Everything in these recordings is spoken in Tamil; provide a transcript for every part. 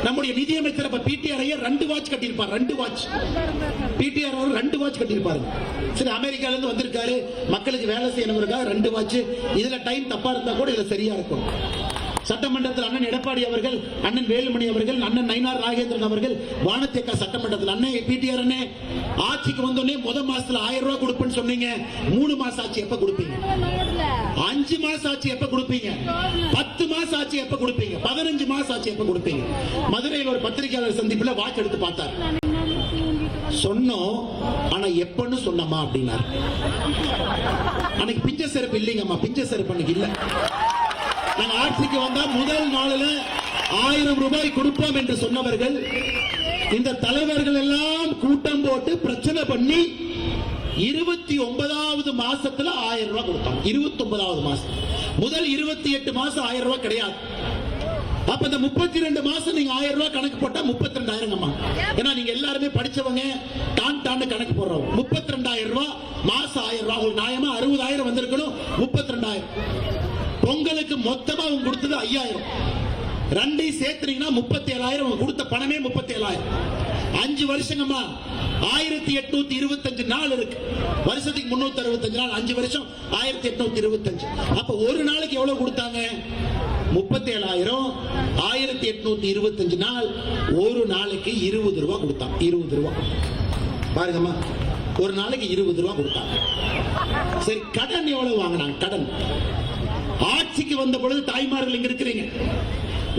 நம்முடைய நிதியமைச்சர் பிடிஆர் 2 வாட்ச் கட்டியிருப்பார். 2 வாட்ச் பிடிஆர் 2 வாட்ச் கட்டியிருப்பாரு. சரி, அமெரிக்கால இருந்து வந்திருக்காரு, மக்களுக்கு வேலை செய்யணுங்கிறதுக்காக 2 வாட்ச். இதுல டைம் தப்பா இருந்தா கூட இதுல சரியா இருக்கும். சட்டமன்றத்தில் அண்ணன் எடப்பாடி அவர்கள், அண்ணன் வேலுமணி அவர்கள், அண்ணன் நயினார் நாகேந்திரன் அவர்கள் வானத்தேக்கா சட்டமன்றத்தில் அண்ணன் பிடிஆர் அண்ணே ஆட்சிக்கு வந்தோடனே முதல் மாசத்துல 1000 ரூபாய் கொடுப்பேன்னு சொன்னீங்க. 3 மாசம் ஆச்சு எப்ப கொடுப்பீங்க? 5 மாசம் ஆச்சு எப்ப கொடுப்பீங்க? 10 மாசம் ஆச்சு எப்ப கொடுப்பீங்க? 15 மாசம் ஆச்சு எப்ப கொடுப்பீங்க? மதுரையில் ஒரு பத்திரிகையாளர் சந்திப்புல வாட்ச் எடுத்து பார்த்தார். சொன்னோம், ஆனா எப்பன்னு சொன்னமா அப்படின்னாரு. அன்னைக்கு பிஞ்ச செருப்பு இல்லைங்கம்மா, பிஞ்ச செருப்பு அன்னைக்கு இல்ல. நாங்க ஆட்சிக்கு வந்தா முதல் நாளில் 1000 ரூபாய் கொடுப்போம் என்று சொன்னவர்கள் இந்த தலைவர்கள் எல்லாம் கூட்டம் போட்டு பிரச்சனை பண்ணி 29வது மாசத்துல 1000 ரூபாய் கொடுத்தாங்க. 29வது மாசம் முதல் 28 மாசம் 1000 ரூபாய் கிடையாது. அப்ப இந்த 32 மாசம் நீங்க 1000 ரூபாய் கணக்கு போட்டா 32,000. ஏன்னா நீங்க எல்லாருமே படிச்சவங்க, டான் கணக்கு போடுறோம். 32,000 ரூபாய் மாசம் 1000 ரூபாய். உங்களுக்கு நியாயமா 60,000 வந்திருக்கணும். 32,000 பொங்கலுக்கு மொத்தமா அவங்க கொடுத்தது 5000. 2 சேர்த்துறீங்கன்னா 37,000. கொடுத்த பணமே 37,000. 5 வருஷங்கம்மா 1825 நாள் இருக்கு. வருஷத்துக்கு 365 நாள். 5 வருஷம் 1825. அப்ப ஒரு நாளைக்கு எவ்வளவு கொடுத்தாங்க? 37,000. 1825 நாள். ஒரு நாளைக்கு 20 ரூபாய் கொடுத்தாங்க. 20 ரூபாய் பாருங்கம்மா, ஒரு நாளைக்கு 20 ரூபாய் கொடுத்தாங்க. சரி, கடன் எவ்வளவு வாங்கினாங்க? கடன் ஆட்சிக்கு வந்த பொழுது தாய்மார்கள் இங்க இருக்கிறீங்க,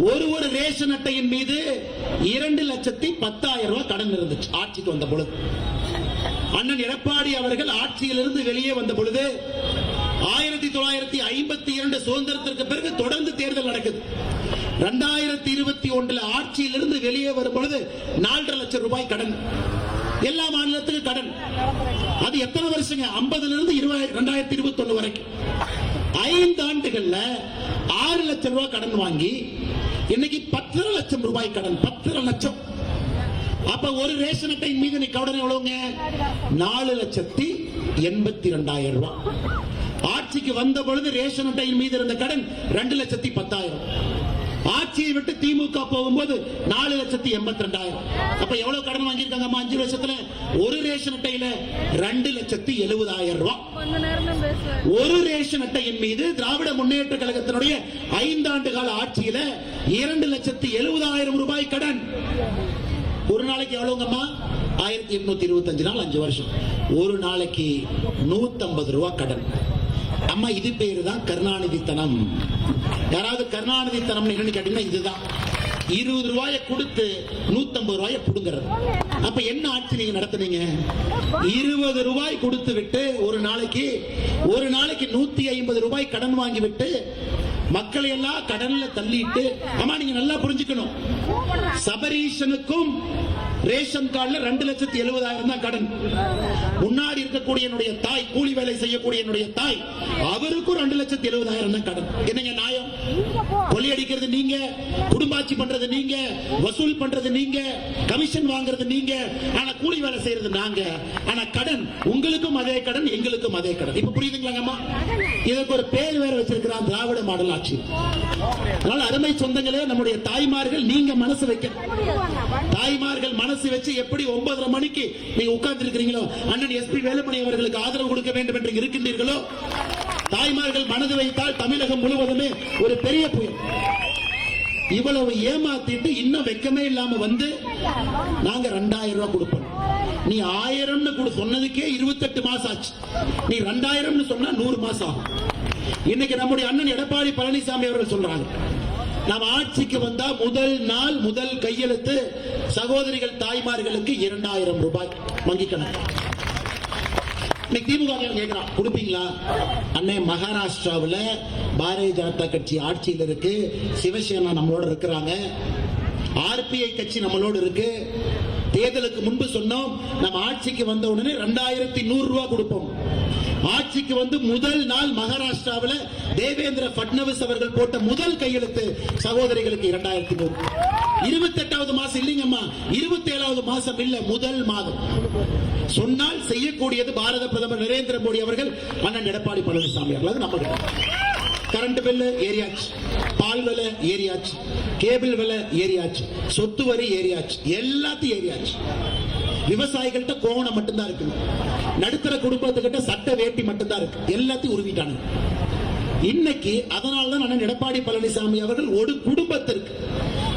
ஒரு ரேஷன் அட்டையின் மீது 2,10,000 ரூபாய் கடன் இருந்துச்சு ஆட்சிக்கு வந்த பொழுது. அண்ணன் எடப்பாடி அவர்கள் ஆட்சியிலிருந்து வெளியே வந்த பொழுது 1952 சுதந்திரத்திற்கு பிறகு தொடர்ந்து தேர்தல் நடக்குது. 2021 ஆட்சியிலிருந்து வெளியே வரும் பொழுது 4,5 லட்சம் ரூபாய் கடன். எல்லா மாநிலத்துக்கும் கடன். அது எத்தனை வருஷங்க? 50ல இருந்து 2021 வரைக்கும் 5 ஆண்டுகள்ல 6 லட்சம் ரூபாய் கடன் வாங்கி இன்னைக்கு 10 லட்சம் ரூபாய் கடன். 10 லட்சம். அப்ப ஒரு ரேஷன் அட்டை மீது நீ கடன் எவ்வளவுங்க? 4,82,000 ரூபாய். ஆட்சிக்கு வந்த பொழுது ரேஷன் அட்டையின் மீது இருந்த கடன் 2,10,000. ஆட்சியை விட்டு திமுக போகும்போது 4,82,000. அப்ப எவ்வளவு கடன் வாங்கியிருக்காங்க 5 வருஷத்துல? ஒரு ரேஷன் அட்டையில 2,70,000 ரூபாய். ஒரு ரேஷன் அட்டையின் மீது திராவிட முன்னேற்ற கழகத்தினுடைய 5 ஆண்டு கால ஆட்சியில 2,70,000 ரூபாய் கடன். ஒரு நாளைக்கு எவ்வளவுங்கம்மா? 1825 நாள், 5 வருஷம். ஒரு நாளைக்கு 150 ரூபாய் கடன். அம்மா, இது பேரு தான் கருணாநிதி தனம். யாராவது கருணாநிதி தனம் கேட்டீங்கன்னா இதுதான். 20 ரூபாயை கொடுத்து 150 ரூபாயை புடுங்கிறது. அப்ப என்ன ஆட்சி நீங்க நடத்துனீங்க? 20 ரூபாய் கொடுத்து விட்டு ஒரு நாளைக்கு 150 ரூபாய் கடன் வாங்கி விட்டு மக்களை எல்லாம் கடன்ல தள்ளிட்டு. அம்மா, நீங்க நல்லா புரிஞ்சுக்கணும், சபரீஷனுக்கும் ரேஷன் கார்டுல 2,70,000 தான் கடன். முன்னாடி இருக்கக்கூடிய என்னுடைய தாய், கூலி வேலை செய்யக்கூடிய என்னுடைய தாய், அவருக்கும் 2,70,000 தான் கடன். என்னங்க நியாயம்? கொள்ளையடிக்கிறது நீங்க, குடும்பாட்சி பண்றது நீங்க, வசூல் பண்றது நீங்க, கமிஷன் வாங்குறது நீங்க, ஆனா கூலி வேலை செய்யறது நாங்க. ஆனா கடன் உங்களுக்கும் அதே கடன், எங்களுக்கும் அதே கடன். இப்ப புரியுதுங்களாங்கம்மா? இதுக்கு ஒரு பேர் வேற வச்சிருக்கிறான், திராவிட மாடல் ஆட்சி. அதனால அருமை சொந்தங்களே, நம்முடைய தாய்மார்கள் நீங்க மனசு வைக்க, தாய்மார்கள் மனசு வச்சு எப்படி 9:30 மணிக்கு நீங்க உட்கார்ந்து இருக்கிறீங்களோ, அண்ணன் எஸ்பி வேலுமணி அவர்களுக்கு ஆதரவு கொடுக்க வேண்டும் என்று இருக்கின்றீர்களோ, தாய்மார்கள் மனது வைத்தால் தமிழகம் முழுவதுமே ஒரு பெரிய புயல். இவ்வளவு ஏமாத்திட்டு இன்னும் வெக்கமே இல்லாம வந்து நாங்க 2,000 ரூபாய் கொடுப்போம். நீ 1000 சொன்னதுக்கே 28 மாசம் ஆச்சு. நீ 2,000 சொன்னா 100 மாசம் ஆகும். இன்னைக்கு நம்முடைய அண்ணன் எடப்பாடி பழனிசாமி அவர்கள் சொல்றாங்க, நாம் ஆட்சிக்கு வந்தா முதல் நாள் முதல் கையெழுத்து சகோதரிகள் தாய்மார்களுக்கு 2,000 ரூபாய் வங்கி கணக்கு. இன்னைக்கு திமுக கேட்கிறான், கொடுப்பீங்களா? அண்ணே, மகாராஷ்டிராவில் பாரதிய ஜனதா கட்சி ஆட்சியில் இருக்கு, சிவசேனா நம்மளோட இருக்கிறாங்க, ஆர்பிஐ கட்சி நம்மளோட இருக்கு. தேர்தலுக்கு முன்பு சொன்னோம், நம்ம ஆட்சிக்கு வந்த உடனே 2,100 ரூபாய் கொடுப்போம். ஆட்சிக்கு வந்து முதல் நாள் மகாராஷ்டிராவில் தேவேந்திர பட்னவிஸ் அவர்கள் போட்ட முதல் கையெழுத்து சகோதரிகளுக்கு 2,100. 28வது மாசம் இல்லைங்கம்மா, 27வது மாசம் இல்ல, முதல் மாதம். சொன்னால் செய்யக்கூடியது பாரத பிரதமர் நரேந்திர மோடி அவர்கள், அண்ணன் எடப்பாடி பழனிசாமி அவர்கள். அது நம்ம கரண்ட் பில் ஏரியாச்சு, பால் விலை ஏறியாச்சு, கேபிள் விலை ஏறியாச்சு, சொத்து வரி ஏறியாச்சு, எல்லாத்தையும் ஏறியாச்சு. விவசாயிகள்கிட்ட கோவணம் மட்டும்தான் இருக்கு, நடுத்தர குடும்பத்துக்கிட்ட சட்ட வேட்டி மட்டும்தான் இருக்கு, எல்லாத்தையும் உருவிட்டாங்க. இன்னைக்கு அதனாலதான் அண்ணன் எடப்பாடி பழனிசாமி அவர்கள் ஒரு குடும்பத்திற்கு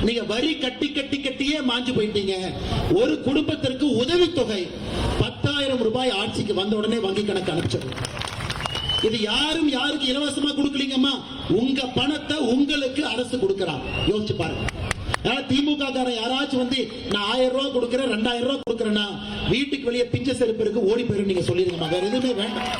நீங்க வரி கட்டி கட்டி கட்டியே மாஞ்சு போயிட்டீங்க. ஒரு குடும்பத்திற்கு உதவித்தொகை 10,000 ரூபாய் ஆட்சிக்கு வந்த உடனே வங்கி கணக்கு அனுப்பிச்சது. இது யாரும் யாருக்கு இலவசமா கொடுக்கலீங்கம்மா, உங்க பணத்தை உங்களுக்கு அரசு கொடுக்கறான். யோசிச்சு பாருங்க. திமுக காரன் யாராச்சும் வந்து நான் 1000 ரூபாய் கொடுக்கறேன், 2000 ரூபாய் கொடுக்கறேன்னா வீட்டுக்கு வெளியே பிஞ்ச செருப்பு இருக்கு ஓடி போயிரு நீங்க சொல்லிருங்கம்மா, வேற எதுவுமே வேண்டாம்.